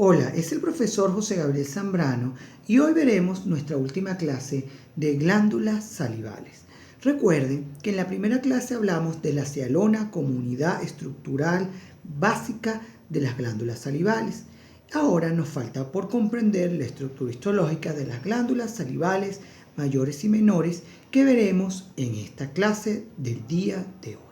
Hola, es el profesor José Gabriel Zambrano y hoy veremos nuestra última clase de glándulas salivales. Recuerden que en la primera clase hablamos de la sialona como unidad estructural básica de las glándulas salivales. Ahora nos falta por comprender la estructura histológica de las glándulas salivales mayores y menores que veremos en esta clase del día de hoy.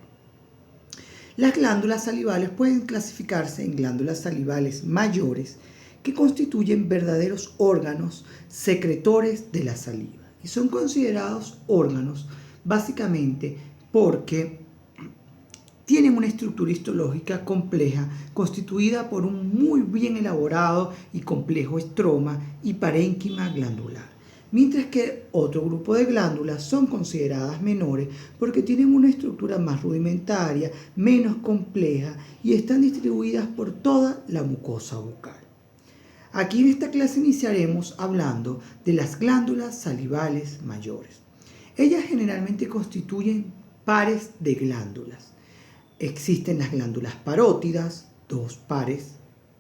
Las glándulas salivales pueden clasificarse en glándulas salivales mayores que constituyen verdaderos órganos secretores de la saliva y son considerados órganos básicamente porque tienen una estructura histológica compleja constituida por un muy bien elaborado y complejo estroma y parénquima glandular. Mientras que otro grupo de glándulas son consideradas menores porque tienen una estructura más rudimentaria, menos compleja y están distribuidas por toda la mucosa bucal. Aquí en esta clase iniciaremos hablando de las glándulas salivales mayores. Ellas generalmente constituyen pares de glándulas. Existen las glándulas parótidas, dos pares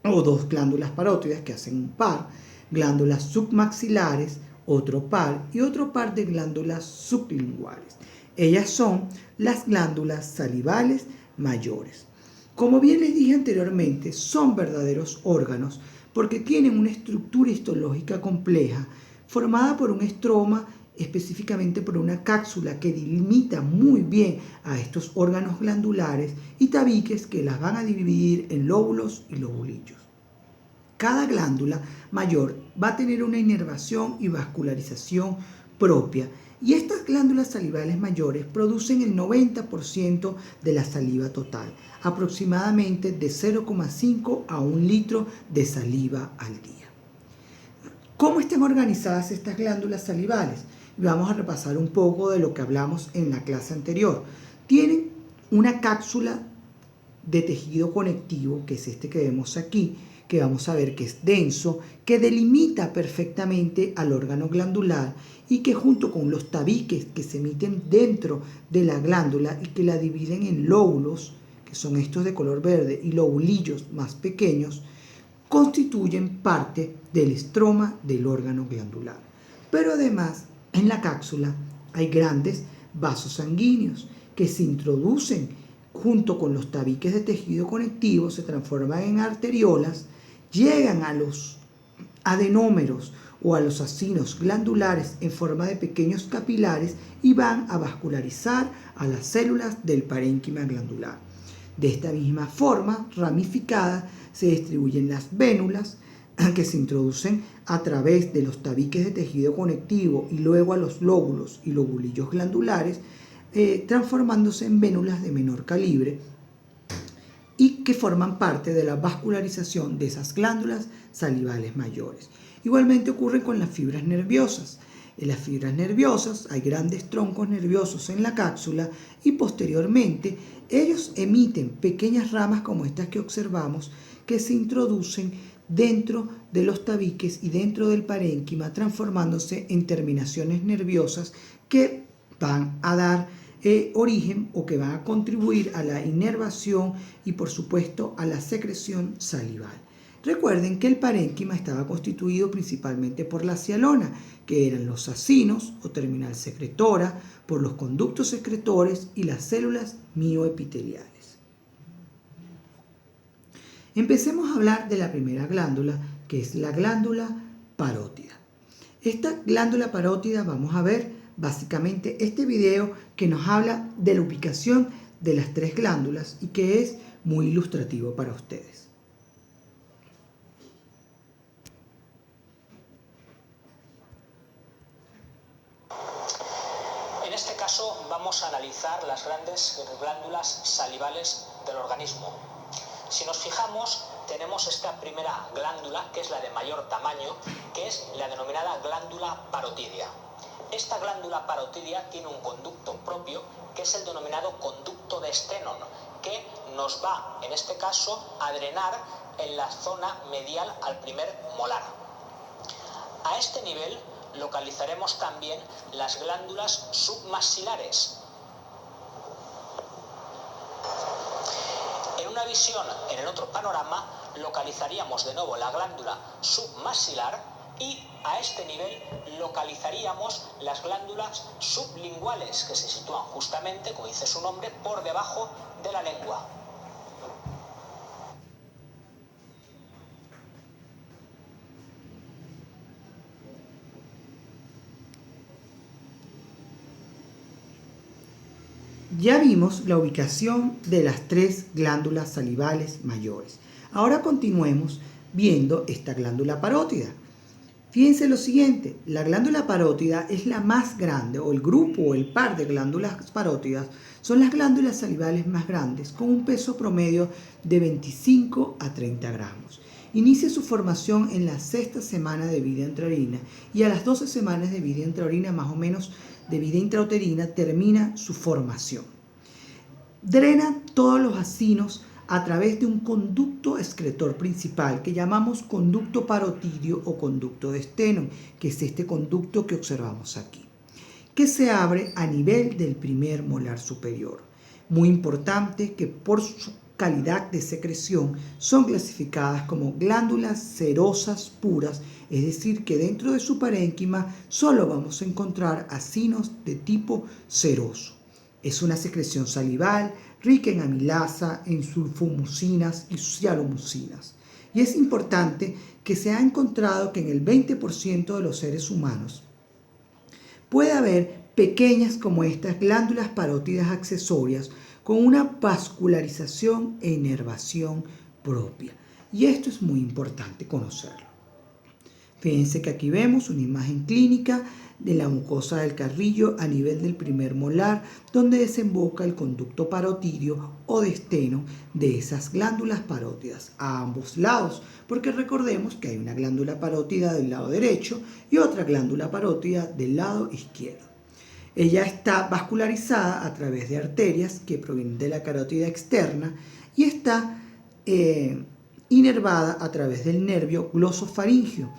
o dos glándulas parótidas que hacen un par, glándulas submaxilares, otro par y otro par de glándulas sublinguales. Ellas son las glándulas salivales mayores. Como bien les dije anteriormente, son verdaderos órganos porque tienen una estructura histológica compleja formada por un estroma, específicamente por una cápsula que delimita muy bien a estos órganos glandulares y tabiques que las van a dividir en lóbulos y lobulillos. Cada glándula mayor va a tener una inervación y vascularización propia y estas glándulas salivales mayores producen el 90% de la saliva total, aproximadamente de 0,5 a 1 litro de saliva al día. ¿Cómo están organizadas estas glándulas salivales? Vamos a repasar un poco de lo que hablamos en la clase anterior. Tienen una cápsula de tejido conectivo, que es este que vemos aquí, que vamos a ver que es denso, que delimita perfectamente al órgano glandular y que junto con los tabiques que se emiten dentro de la glándula y que la dividen en lóbulos, que son estos de color verde, y lobulillos más pequeños, constituyen parte del estroma del órgano glandular. Pero además, en la cápsula hay grandes vasos sanguíneos que se introducen junto con los tabiques de tejido conectivo, se transforman en arteriolas, llegan a los adenómeros o a los acinos glandulares en forma de pequeños capilares y van a vascularizar a las células del parénquima glandular. De esta misma forma, ramificada, se distribuyen las vénulas que se introducen a través de los tabiques de tejido conectivo y luego a los lóbulos y lobulillos glandulares, transformándose en vénulas de menor calibre y que forman parte de la vascularización de esas glándulas salivales mayores. Igualmente ocurre con las fibras nerviosas. En las fibras nerviosas hay grandes troncos nerviosos en la cápsula y posteriormente ellos emiten pequeñas ramas como estas que observamos que se introducen dentro de los tabiques y dentro del parénquima, transformándose en terminaciones nerviosas que van a dar origen o que van a contribuir a la inervación y por supuesto a la secreción salival. Recuerden que el parénquima estaba constituido principalmente por la sialona, que eran los acinos o terminal secretora, por los conductos secretores y las células mioepiteliales. Empecemos a hablar de la primera glándula, que es la glándula parótida. Esta glándula parótida vamos a ver básicamente este video que nos habla de la ubicación de las tres glándulas y que es muy ilustrativo para ustedes. En este caso vamos a analizar las grandes glándulas salivales del organismo. Si nos fijamos, tenemos esta primera glándula, que es la de mayor tamaño, que es la denominada glándula parotidia. Esta glándula parotidia tiene un conducto propio, que es el denominado conducto de Stenone, que nos va, en este caso, a drenar en la zona medial al primer molar. A este nivel localizaremos también las glándulas submaxilares. En una visión en el otro panorama localizaríamos de nuevo la glándula submaxilar y a este nivel localizaríamos las glándulas sublinguales que se sitúan justamente, como dice su nombre, por debajo de la lengua. Ya vimos la ubicación de las 3 glándulas salivales mayores. Ahora continuemos viendo esta glándula parótida. Fíjense lo siguiente, la glándula parótida es la más grande, o el grupo o el par de glándulas parótidas son las glándulas salivales más grandes, con un peso promedio de 25 a 30 gramos. Inicia su formación en la 6ª semana de vida intraorina y a las 12 semanas de vida intraorina, más o menos de vida intrauterina, termina su formación. Drena todos los acinos a través de un conducto excretor principal que llamamos conducto parotidio o conducto de Stenone, que es este conducto que observamos aquí, que se abre a nivel del primer molar superior. Muy importante que por su calidad de secreción son clasificadas como glándulas serosas puras, es decir, que dentro de su parénquima solo vamos a encontrar acinos de tipo seroso. Es una secreción salival rica en amilasa, en sulfomucinas y sialomucinas. Y es importante que se ha encontrado que en el 20% de los seres humanos puede haber pequeñas como estas glándulas parótidas accesorias con una vascularización e inervación propia. Y esto es muy importante conocerlo. Fíjense que aquí vemos una imagen clínica de la mucosa del carrillo a nivel del primer molar, donde desemboca el conducto parotidio o de Stenone de esas glándulas parótidas a ambos lados, porque recordemos que hay una glándula parótida del lado derecho y otra glándula parótida del lado izquierdo. Ella está vascularizada a través de arterias que provienen de la carótida externa y está inervada a través del nervio glosofaringio,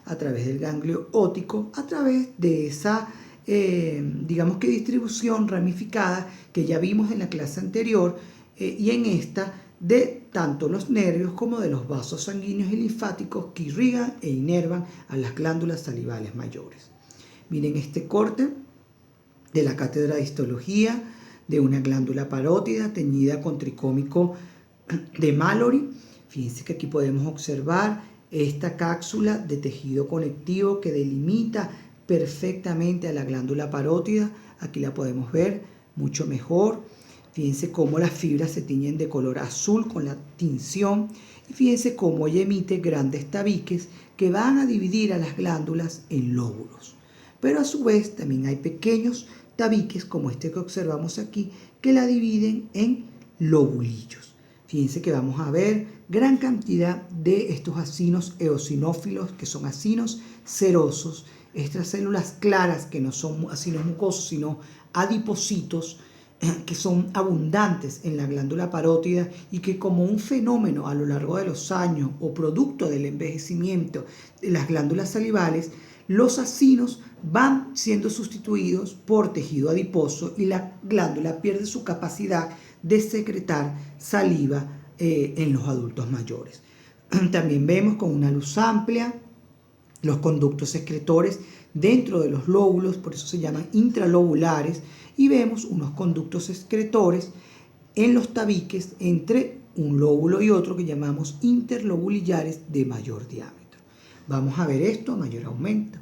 a través del ganglio óptico, a través de esa, digamos que distribución ramificada que ya vimos en la clase anterior y en esta de tanto los nervios como de los vasos sanguíneos y linfáticos que irrigan e inervan a las glándulas salivales mayores. Miren este corte de la cátedra de histología de una glándula parótida teñida con tricómico de Mallory. Fíjense que aquí podemos observar esta cápsula de tejido conectivo que delimita perfectamente a la glándula parótida. Aquí la podemos ver mucho mejor. Fíjense cómo las fibras se tiñen de color azul con la tinción. Y fíjense cómo ella emite grandes tabiques que van a dividir a las glándulas en lóbulos. Pero a su vez también hay pequeños tabiques como este que observamos aquí que la dividen en lobulillos. Fíjense que vamos a ver gran cantidad de estos acinos eosinófilos, que son acinos serosos, estas células claras que no son acinos mucosos, sino adipocitos, que son abundantes en la glándula parótida y que como un fenómeno a lo largo de los años o producto del envejecimiento de las glándulas salivales, los acinos van siendo sustituidos por tejido adiposo y la glándula pierde su capacidad de secretar saliva en los adultos mayores. También vemos con una luz amplia los conductos excretores dentro de los lóbulos, por eso se llaman intralobulares, y vemos unos conductos excretores en los tabiques entre un lóbulo y otro que llamamos interlobulillares de mayor diámetro. Vamos a ver esto a mayor aumento.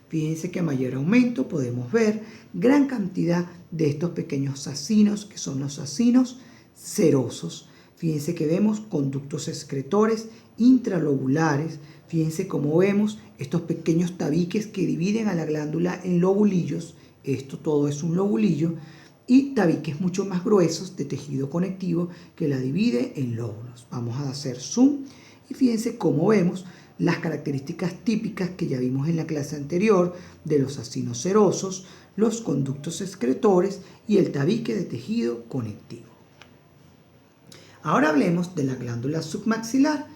Fíjense que a mayor aumento podemos ver gran cantidad de estos pequeños acinos, que son los acinos serosos. Fíjense que vemos conductos excretores intralobulares. Fíjense cómo vemos estos pequeños tabiques que dividen a la glándula en lobulillos. Esto todo es un lobulillo. Y tabiques mucho más gruesos de tejido conectivo que la divide en lóbulos. Vamos a hacer zoom y fíjense cómo vemos las características típicas que ya vimos en la clase anterior de los acinos serosos, los conductos excretores y el tabique de tejido conectivo. Ahora hablemos de la glándula submaxilar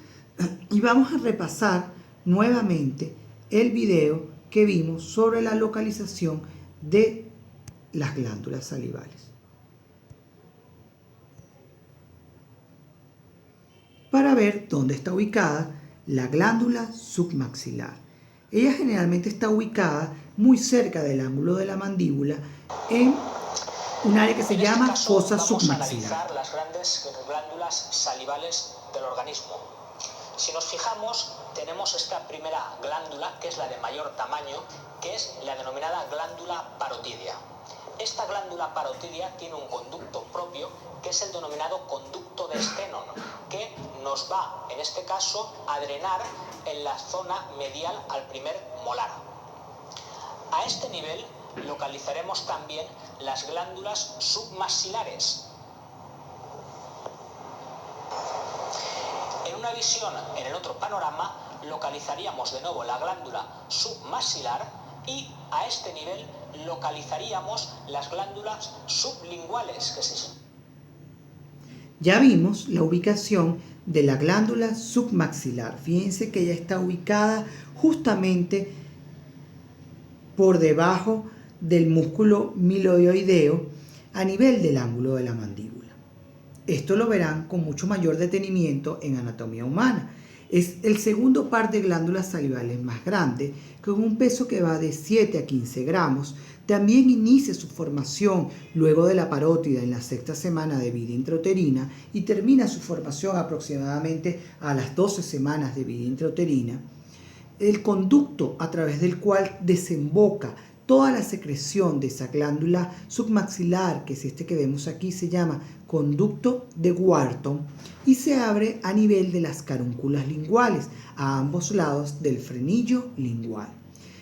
y vamos a repasar nuevamente el video que vimos sobre la localización de las glándulas salivales. para ver dónde está ubicada la glándula submaxilar. Ella generalmente está ubicada muy cerca del ángulo de la mandíbula en un área que se llama fosa submaxilar. Vamos a analizar las grandes glándulas salivales del organismo. Si nos fijamos, tenemos esta primera glándula, que es la de mayor tamaño, que es la denominada glándula parotidia. Esta glándula parotidia tiene un conducto propio, que es el denominado conducto de Stenone, que nos va, en este caso, a drenar en la zona medial al primer molar. A este nivel localizaremos también las glándulas submaxilares. En una visión en el otro panorama localizaríamos de nuevo la glándula submaxilar y a este nivel localizaríamos las glándulas sublinguales que se... Ya vimos la ubicación de la glándula submaxilar. Fíjense que ella está ubicada justamente por debajo del músculo miloioideo a nivel del ángulo de la mandíbula. Esto lo verán con mucho mayor detenimiento en anatomía humana. Es el segundo par de glándulas salivales más grande, con un peso que va de 7 a 15 gramos. También inicia su formación luego de la parótida en la sexta semana de vida intrauterina y termina su formación aproximadamente a las 12 semanas de vida intrauterina. El conducto a través del cual desemboca toda la secreción de esa glándula submaxilar, que es este que vemos aquí, se llama conducto de Wharton y se abre a nivel de las carúnculas linguales, a ambos lados del frenillo lingual.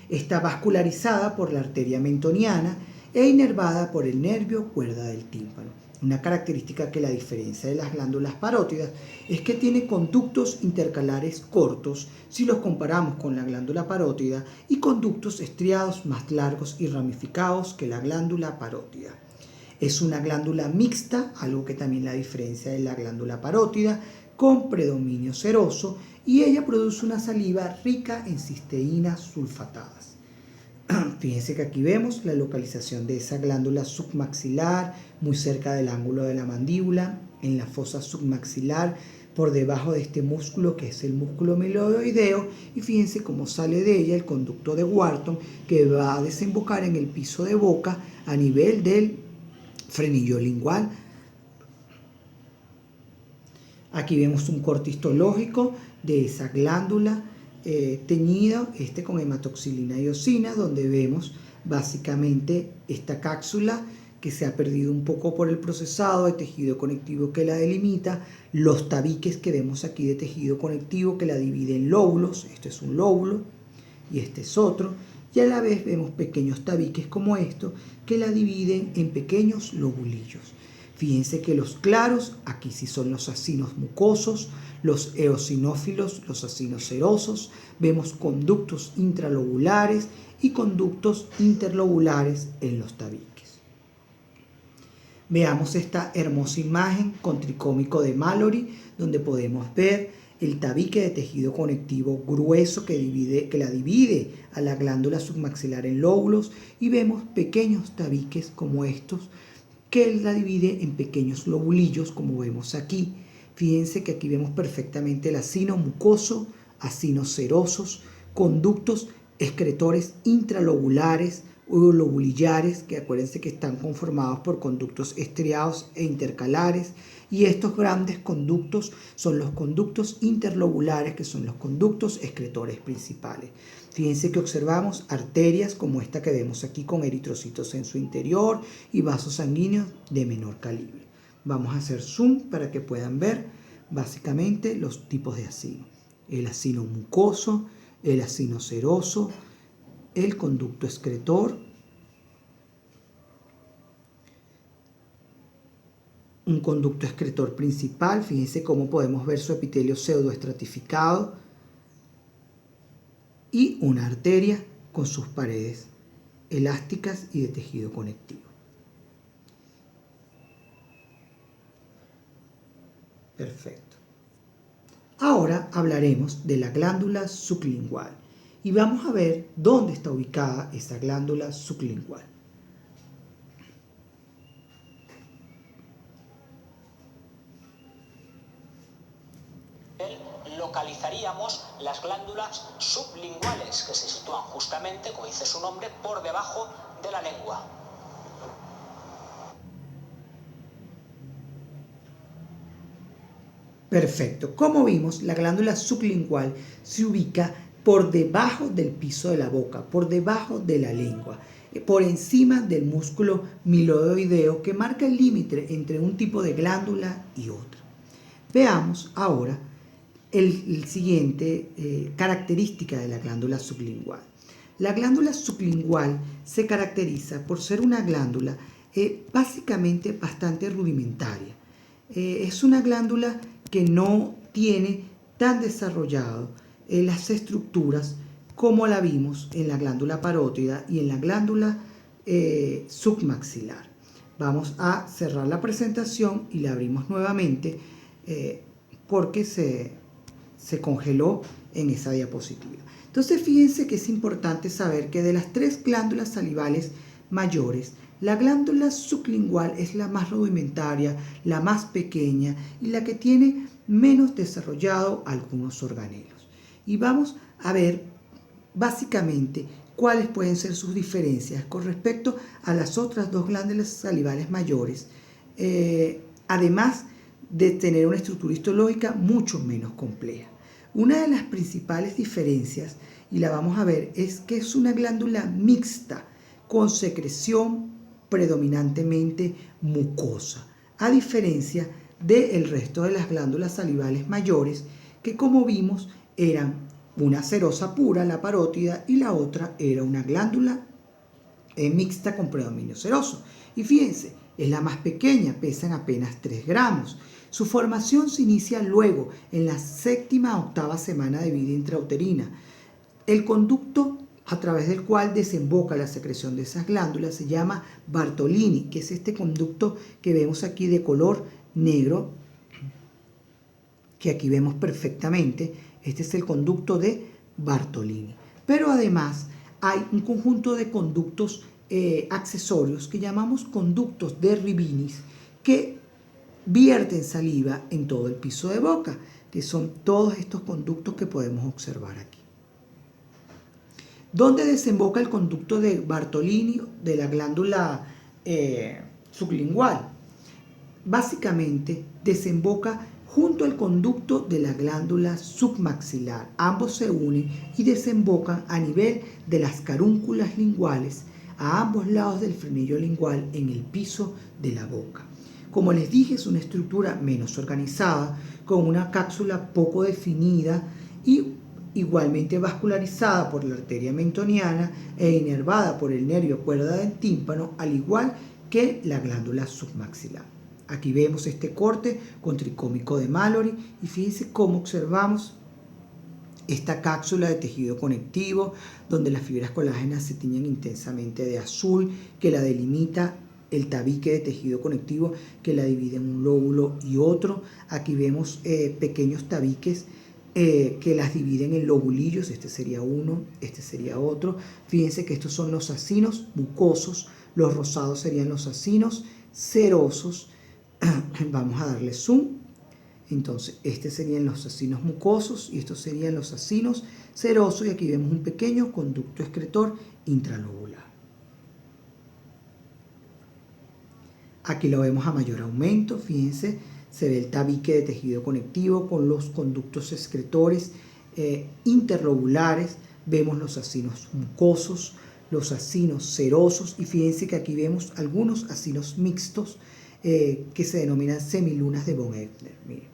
Está vascularizada por la arteria mentoniana e inervada por el nervio cuerda del tímpano. Una característica que la diferencia de las glándulas parótidas es que tiene conductos intercalares cortos si los comparamos con la glándula parótida y conductos estriados más largos y ramificados que la glándula parótida. Es una glándula mixta, algo que también la diferencia de la glándula parótida, con predominio seroso, y ella produce una saliva rica en cisteínas sulfatadas. Fíjense que aquí vemos la localización de esa glándula submaxilar, muy cerca del ángulo de la mandíbula, en la fosa submaxilar, por debajo de este músculo que es el músculo miloioideo, y fíjense cómo sale de ella el conducto de Wharton, que va a desembocar en el piso de boca a nivel del frenillo lingual. Aquí vemos un corte histológico de esa glándula teñido con hematoxilina y eosina, donde vemos básicamente esta cápsula que se ha perdido un poco por el procesado de tejido conectivo que la delimita, los tabiques que vemos aquí de tejido conectivo que la divide en lóbulos, este es un lóbulo y este es otro, y a la vez vemos pequeños tabiques como estos que la dividen en pequeños lobulillos. Fíjense que los claros, aquí sí son los acinos mucosos, los eosinófilos, los acinos serosos, vemos conductos intralobulares y conductos interlobulares en los tabiques. Veamos esta hermosa imagen con tricómico de Mallory, donde podemos ver el tabique de tejido conectivo grueso que la divide a la glándula submaxilar en lóbulos, y vemos pequeños tabiques como estos que la divide en pequeños lobulillos, como vemos aquí. Fíjense que aquí vemos perfectamente el acino mucoso, acinos serosos, conductos excretores intralobulares o lobulillares, que acuérdense que están conformados por conductos estriados e intercalares, y estos grandes conductos son los conductos interlobulares, que son los conductos excretores principales. Fíjense que observamos arterias como esta que vemos aquí con eritrocitos en su interior y vasos sanguíneos de menor calibre. Vamos a hacer zoom para que puedan ver básicamente los tipos de acino. El acino mucoso, el acino seroso, el conducto excretor, un conducto excretor principal. Fíjense cómo podemos ver su epitelio pseudoestratificado, y una arteria con sus paredes elásticas y de tejido conectivo. Perfecto. Ahora hablaremos de la glándula sublingual y vamos a ver dónde está ubicada esa glándula sublingual. tendríamos las glándulas sublinguales, que se sitúan justamente, como dice su nombre, por debajo de la lengua. Perfecto. Como vimos, la glándula sublingual se ubica por debajo del piso de la boca, por debajo de la lengua, por encima del músculo miloideo que marca el límite entre un tipo de glándula y otra. Veamos ahora el siguiente característica de la glándula sublingual. La glándula sublingual se caracteriza por ser una glándula básicamente bastante rudimentaria. Es una glándula que no tiene tan desarrollado las estructuras como la vimos en la glándula parótida y en la glándula submaxilar. Vamos a cerrar la presentación y la abrimos nuevamente porque se congeló en esa diapositiva. Entonces fíjense que es importante saber que de las tres glándulas salivales mayores, la glándula sublingual es la más rudimentaria, la más pequeña y la que tiene menos desarrollado algunos organelos. Y vamos a ver básicamente cuáles pueden ser sus diferencias con respecto a las otras dos glándulas salivales mayores, además de tener una estructura histológica mucho menos compleja. Una de las principales diferencias, y la vamos a ver, es que es una glándula mixta con secreción predominantemente mucosa, a diferencia del resto de las glándulas salivales mayores, que como vimos eran una serosa pura, la parótida, y la otra era una glándula mixta con predominio seroso. Y fíjense, es la más pequeña, pesan apenas 3 gramos. Su formación se inicia luego, en la séptima a octava semana de vida intrauterina. El conducto a través del cual desemboca la secreción de esas glándulas se llama Bartolini, que es este conducto que vemos aquí de color negro, que aquí vemos perfectamente. Este es el conducto de Bartolini. Pero además hay un conjunto de conductos accesorios que llamamos conductos de Rivinis, que vierten saliva en todo el piso de boca, que son todos estos conductos que podemos observar aquí. ¿Dónde desemboca el conducto de Bartolini de la glándula sublingual? Básicamente desemboca junto al conducto de la glándula submaxilar. Ambos se unen y desembocan a nivel de las carúnculas linguales a ambos lados del frenillo lingual en el piso de la boca. Como les dije, es una estructura menos organizada, con una cápsula poco definida y igualmente vascularizada por la arteria mentoniana e inervada por el nervio cuerda del tímpano, al igual que la glándula submaxilar. Aquí vemos este corte con tricómico de Mallory y fíjense cómo observamos esta cápsula de tejido conectivo, donde las fibras colágenas se tiñen intensamente de azul, que la delimita el tabique de tejido conectivo que la divide en un lóbulo y otro. Aquí vemos pequeños tabiques que las dividen en lobulillos. Este sería uno, este sería otro. Fíjense que estos son los acinos mucosos, los rosados serían los acinos serosos. Vamos a darle zoom. Entonces, estos serían los acinos mucosos y estos serían los acinos serosos. Y aquí vemos un pequeño conducto excretor intralobular. Aquí lo vemos a mayor aumento, fíjense, se ve el tabique de tejido conectivo con los conductos excretores interlobulares, vemos los acinos mucosos, los acinos serosos y fíjense que aquí vemos algunos acinos mixtos que se denominan semilunas de von Ebner. Miren,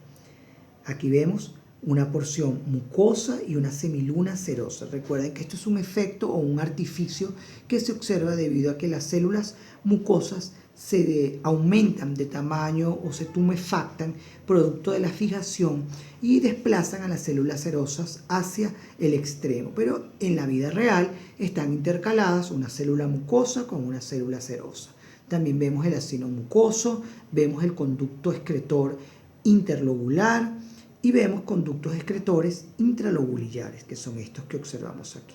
aquí vemos una porción mucosa y una semiluna serosa. Recuerden que esto es un efecto o un artificio que se observa debido a que las células mucosas se aumentan de tamaño o se tumefactan producto de la fijación y desplazan a las células serosas hacia el extremo. Pero en la vida real están intercaladas una célula mucosa con una célula serosa. También vemos el acino mucoso, vemos el conducto excretor interlobular y vemos conductos excretores intralobulillares, que son estos que observamos aquí.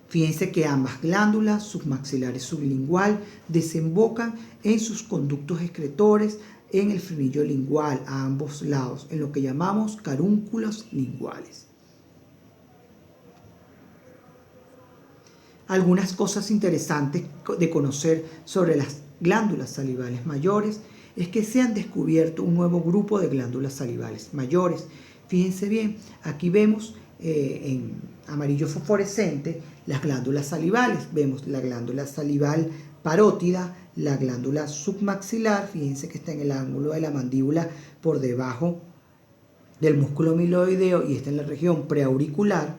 Fíjense que ambas glándulas, submaxilar y sublingual, desembocan en sus conductos excretores en el frenillo lingual a ambos lados, en lo que llamamos carúnculos linguales. Algunas cosas interesantes de conocer sobre las glándulas salivales mayores es que se han descubierto un nuevo grupo de glándulas salivales mayores. Fíjense bien, aquí vemos en amarillo fosforescente las glándulas salivales. Vemos la glándula salival parótida, la glándula submaxilar, fíjense que está en el ángulo de la mandíbula por debajo del músculo miloideo y está en la región preauricular,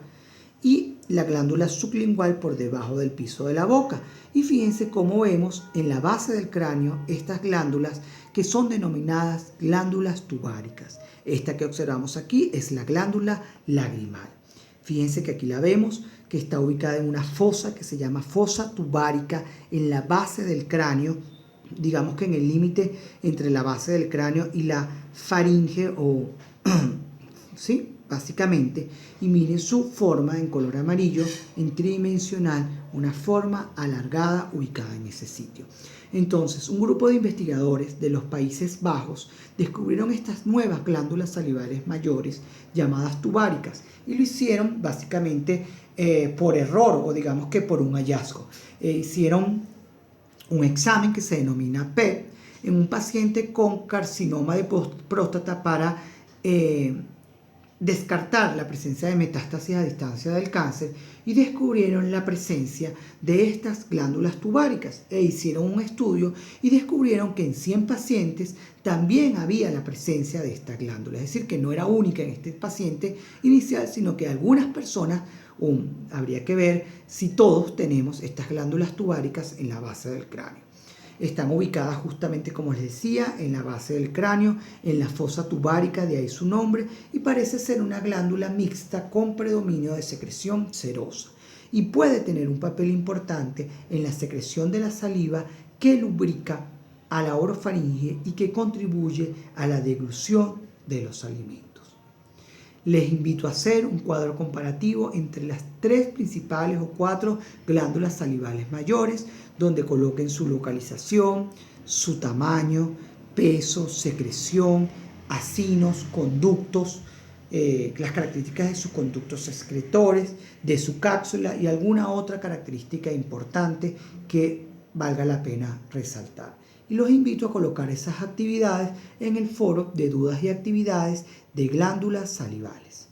y la glándula sublingual por debajo del piso de la boca. Y fíjense cómo vemos en la base del cráneo estas glándulas que son denominadas glándulas tubáricas. Esta que observamos aquí es la glándula lagrimal. Fíjense que aquí la vemos, que está ubicada en una fosa que se llama fosa tubárica en la base del cráneo, digamos que en el límite entre la base del cráneo y la faringe ¿sí? Básicamente, y miren su forma en color amarillo, en tridimensional, una forma alargada ubicada en ese sitio. Entonces, un grupo de investigadores de los Países Bajos descubrieron estas nuevas glándulas salivales mayores llamadas tubáricas y lo hicieron básicamente por error o digamos que por un hallazgo. Hicieron un examen que se denomina PET en un paciente con carcinoma de próstata para descartar la presencia de metástasis a distancia del cáncer y descubrieron la presencia de estas glándulas tubáricas e hicieron un estudio y descubrieron que en 100 pacientes también había la presencia de esta glándula, es decir, que no era única en este paciente inicial, sino que algunas personas, habría que ver si todos tenemos estas glándulas tubáricas en la base del cráneo. Están ubicadas justamente, como les decía, en la base del cráneo, en la fosa tubárica, de ahí su nombre, y parece ser una glándula mixta con predominio de secreción serosa. Y puede tener un papel importante en la secreción de la saliva que lubrica a la orofaringe y que contribuye a la deglución de los alimentos. Les invito a hacer un cuadro comparativo entre las 3 principales o 4 glándulas salivales mayores, donde coloquen su localización, su tamaño, peso, secreción, acinos, conductos, las características de sus conductos excretores, de su cápsula y alguna otra característica importante que valga la pena resaltar. Y los invito a colocar esas actividades en el foro de dudas y actividades de glándulas salivales.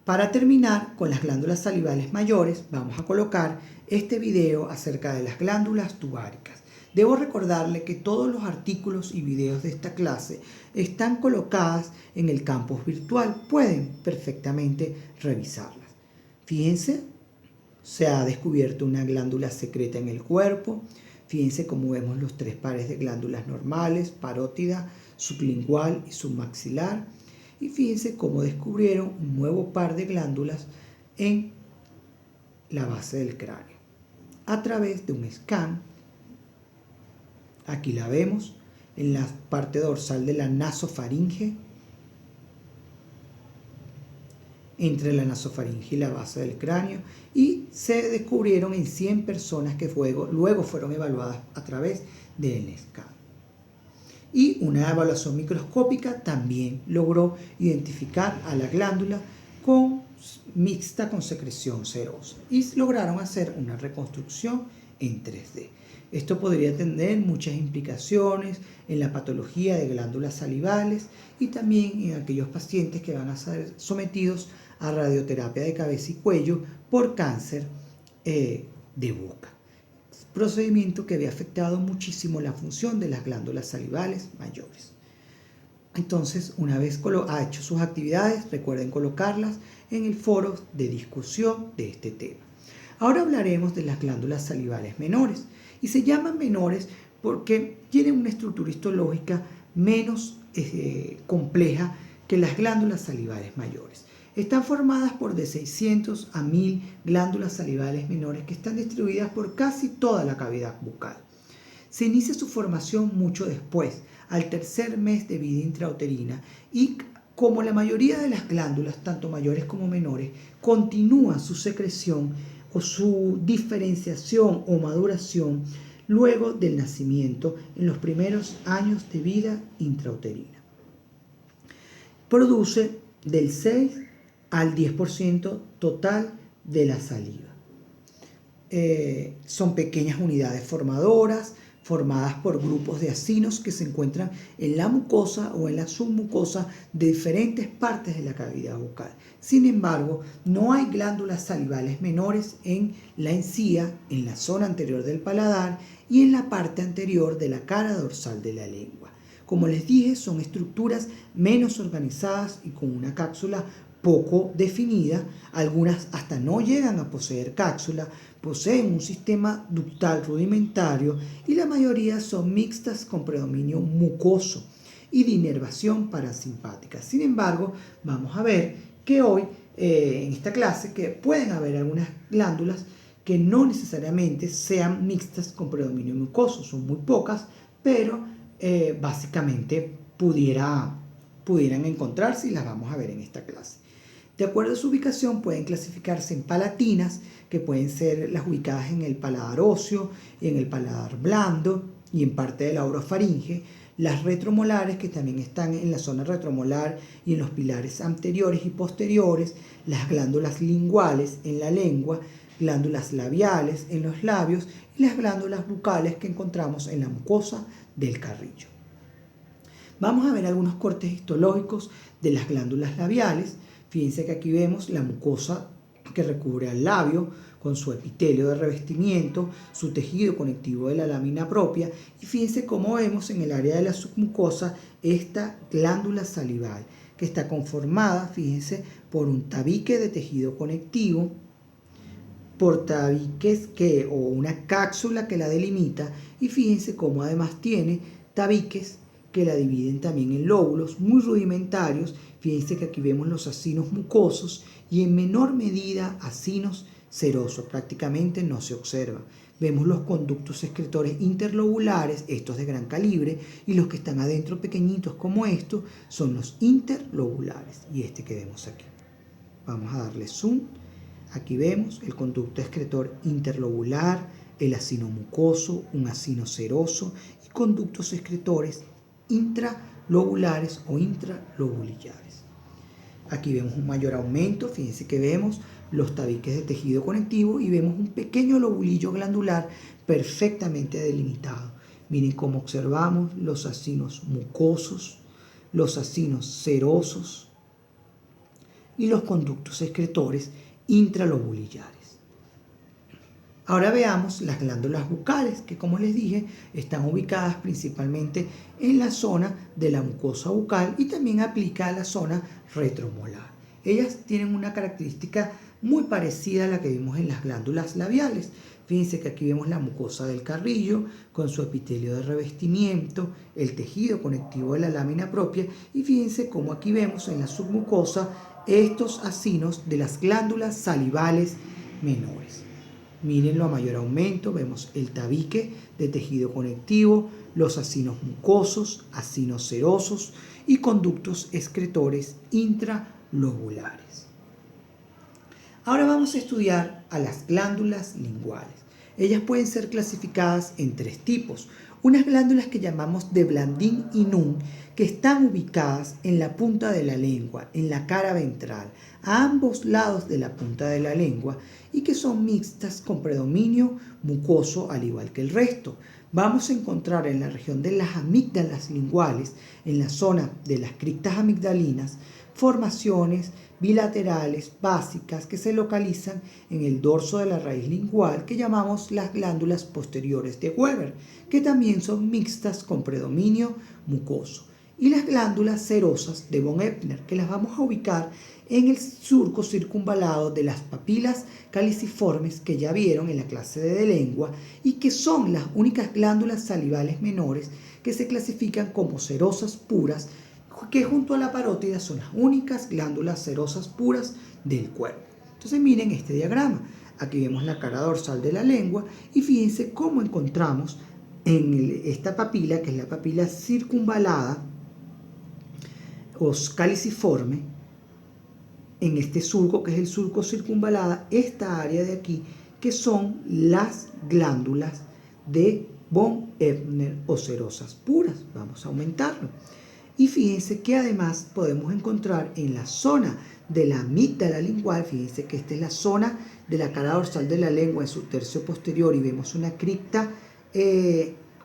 Para terminar con las glándulas salivales mayores, vamos a colocar este video acerca de las glándulas tubáricas. Debo recordarle que todos los artículos y videos de esta clase están colocadas en el campus virtual. Pueden perfectamente revisarlas. Fíjense, se ha descubierto una glándula secreta en el cuerpo. Fíjense cómo vemos los 3 pares de glándulas normales, parótida, sublingual y submaxilar. Y fíjense cómo descubrieron un nuevo par de glándulas en la base del cráneo a través de un scan. Aquí la vemos en la parte dorsal de la nasofaringe, entre la nasofaringe y la base del cráneo, y se descubrieron en 100 personas que luego fueron evaluadas a través del scan. Y una evaluación microscópica también logró identificar a la glándula mixta con secreción serosa y lograron hacer una reconstrucción en 3D. Esto podría tener muchas implicaciones en la patología de glándulas salivales y también en aquellos pacientes que van a ser sometidos a radioterapia de cabeza y cuello por cáncer de boca. Procedimiento que había afectado muchísimo la función de las glándulas salivales mayores. Entonces, una vez ha hecho sus actividades, recuerden colocarlas en el foro de discusión de este tema. Ahora hablaremos de las glándulas salivales menores, y se llaman menores porque tienen una estructura histológica menos compleja que las glándulas salivales mayores. Están formadas por de 600 a 1000 glándulas salivales menores que están distribuidas por casi toda la cavidad bucal. Se inicia su formación mucho después, al 3er mes de vida intrauterina, y como la mayoría de las glándulas, tanto mayores como menores, continúan su secreción o su diferenciación o maduración, luego del nacimiento en los primeros años de vida intrauterina. Produce del 6 al 10% total de la saliva. Son pequeñas unidades formadoras formadas por grupos de acinos que se encuentran en la mucosa o en la submucosa de diferentes partes de la cavidad bucal. Sin embargo, no hay glándulas salivales menores en la encía, en la zona anterior del paladar y en la parte anterior de la cara dorsal de la lengua. Como les dije, son estructuras menos organizadas y con una cápsula poco definida. Algunas hasta no llegan a poseer cápsula, poseen un sistema ductal rudimentario y la mayoría son mixtas con predominio mucoso y de inervación parasimpática. Sin embargo, vamos a ver que hoy en esta clase que pueden haber algunas glándulas que no necesariamente sean mixtas con predominio mucoso, son muy pocas, pero básicamente pudieran encontrarse y las vamos a ver en esta clase. De acuerdo a su ubicación pueden clasificarse en palatinas, que pueden ser las ubicadas en el paladar óseo, en el paladar blando y en parte de la orofaringe, las retromolares, que también están en la zona retromolar y en los pilares anteriores y posteriores, las glándulas linguales en la lengua, glándulas labiales en los labios y las glándulas bucales que encontramos en la mucosa del carrillo. Vamos a ver algunos cortes histológicos de las glándulas labiales. Fíjense que aquí vemos la mucosa que recubre al labio con su epitelio de revestimiento, su tejido conectivo de la lámina propia, y fíjense cómo vemos en el área de la submucosa esta glándula salival que está conformada, fíjense, por un tabique de tejido conectivo, por tabiques o una cápsula que la delimita, y fíjense cómo además tiene tabiques que la dividen también en lóbulos muy rudimentarios. Fíjense que aquí vemos los acinos mucosos y en menor medida acinos serosos, prácticamente no se observa. Vemos los conductos excretores interlobulares, estos de gran calibre, y los que están adentro pequeñitos como estos son los interlobulares, y este que vemos aquí. Vamos a darle zoom. Aquí vemos el conducto excretor interlobular, el acino mucoso, un acino seroso y conductos excretores intralobulares o intralobulillares. Aquí vemos un mayor aumento, fíjense que vemos los tabiques de tejido conectivo y vemos un pequeño lobulillo glandular perfectamente delimitado. Miren cómo observamos los acinos mucosos, los acinos serosos y los conductos excretores intralobulillares. Ahora veamos las glándulas bucales, que como les dije, están ubicadas principalmente en la zona de la mucosa bucal y también aplica a la zona retromolar. Ellas tienen una característica muy parecida a la que vimos en las glándulas labiales. Fíjense que aquí vemos la mucosa del carrillo con su epitelio de revestimiento, el tejido conectivo de la lámina propia, y fíjense cómo aquí vemos en la submucosa estos acinos de las glándulas salivales menores. Mírenlo a mayor aumento, vemos el tabique de tejido conectivo, los acinos mucosos, acinos serosos y conductos excretores intralobulares. Ahora vamos a estudiar a las glándulas linguales. Ellas pueden ser clasificadas en tres tipos. Unas glándulas que llamamos de Blandin y Nun, que están ubicadas en la punta de la lengua, en la cara ventral, a ambos lados de la punta de la lengua, y que son mixtas con predominio mucoso al igual que el resto. Vamos a encontrar en la región de las amígdalas linguales, en la zona de las criptas amigdalinas, formaciones bilaterales básicas que se localizan en el dorso de la raíz lingual, que llamamos las glándulas posteriores de Weber, que también son mixtas con predominio mucoso, y las glándulas serosas de von Ebner, que las vamos a ubicar en el surco circunvalado de las papilas caliciformes que ya vieron en la clase de lengua, y que son las únicas glándulas salivales menores que se clasifican como serosas puras, que junto a la parótida son las únicas glándulas serosas puras del cuerpo. Entonces miren este diagrama. Aquí vemos la cara dorsal de la lengua y fíjense cómo encontramos en esta papila, que es la papila circunvalada o caliciforme, en este surco, que es el surco circunvalada, esta área de aquí, que son las glándulas de von Ebner o cerosas puras. Vamos a aumentarlo. Y fíjense que además podemos encontrar en la zona de la amígdala lingual, fíjense que esta es la zona de la cara dorsal de la lengua en su tercio posterior y vemos una cripta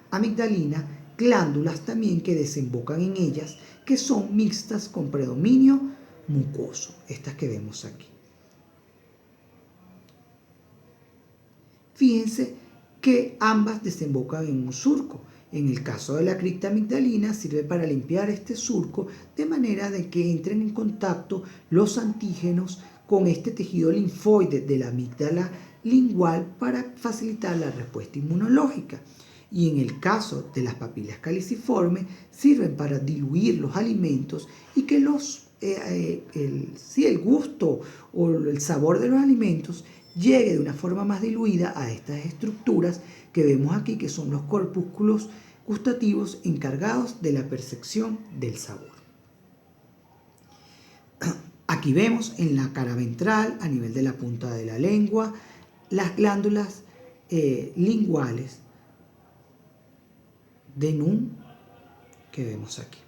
amigdalina, glándulas también que desembocan en ellas, que son mixtas con predominio mucoso, estas que vemos aquí. Fíjense que ambas desembocan en un surco. En el caso de la cripta amigdalina sirve para limpiar este surco de manera de que entren en contacto los antígenos con este tejido linfoide de la amígdala lingual para facilitar la respuesta inmunológica. Y en el caso de las papilas caliciformes sirven para diluir los alimentos y que el gusto o el sabor de los alimentos llegue de una forma más diluida a estas estructuras que vemos aquí, que son los corpúsculos gustativos encargados de la percepción del sabor. Aquí vemos en la cara ventral, a nivel de la punta de la lengua, las glándulas linguales de Nun que vemos aquí.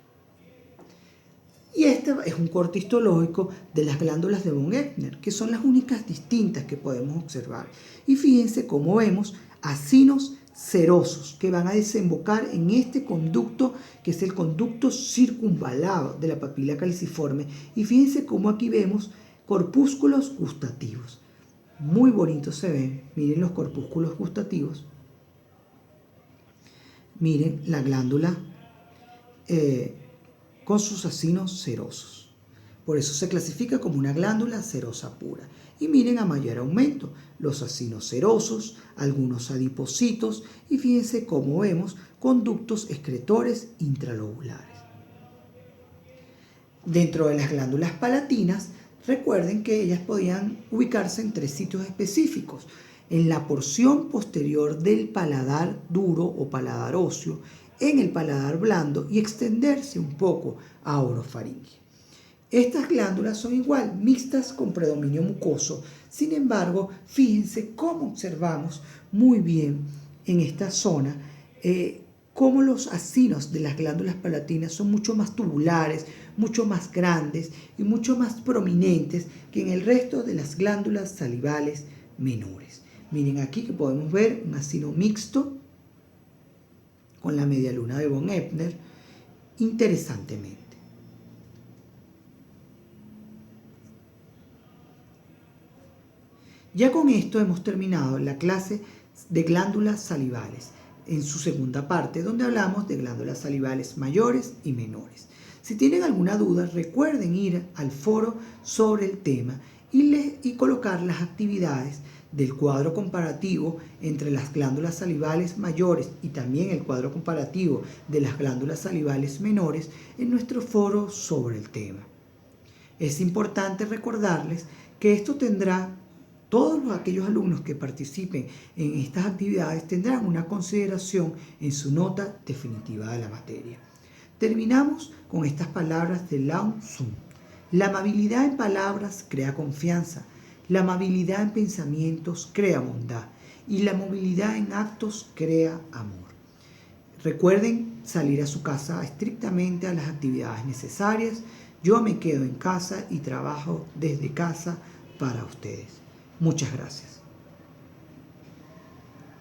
Y este es un corte histológico de las glándulas de von Ebner, que son las únicas distintas que podemos observar. Y fíjense cómo vemos acinos serosos que van a desembocar en este conducto, que es el conducto circunvalado de la papila caliciforme. Y fíjense cómo aquí vemos corpúsculos gustativos. Muy bonitos se ven. Miren los corpúsculos gustativos. Miren la glándula con sus acinos serosos. Por eso se clasifica como una glándula serosa pura. Y miren a mayor aumento los acinos serosos, algunos adipocitos y fíjense cómo vemos conductos excretores intralobulares. Dentro de las glándulas palatinas, recuerden que ellas podían ubicarse en 3 sitios específicos. En la porción posterior del paladar duro o paladar óseo, en el paladar blando y extenderse un poco a orofaringe. Estas glándulas son igual, mixtas con predominio mucoso. Sin embargo, fíjense cómo observamos muy bien en esta zona cómo los acinos de las glándulas palatinas son mucho más tubulares, mucho más grandes y mucho más prominentes que en el resto de las glándulas salivales menores. Miren aquí que podemos ver un acino mixto con la medialuna de von Ebner, interesantemente. Ya con esto hemos terminado la clase de glándulas salivales en su segunda parte, donde hablamos de glándulas salivales mayores y menores. Si tienen alguna duda, recuerden ir al foro sobre el tema y colocar las actividades del cuadro comparativo entre las glándulas salivales mayores y también el cuadro comparativo de las glándulas salivales menores en nuestro foro sobre el tema. Es importante recordarles que esto tendrá, todos aquellos alumnos que participen en estas actividades tendrán una consideración en su nota definitiva de la materia. Terminamos con estas palabras de Lao Tzu. La amabilidad en palabras crea confianza. La amabilidad en pensamientos crea bondad y la movilidad en actos crea amor. Recuerden salir a su casa estrictamente a las actividades necesarias. Yo me quedo en casa y trabajo desde casa para ustedes. Muchas gracias.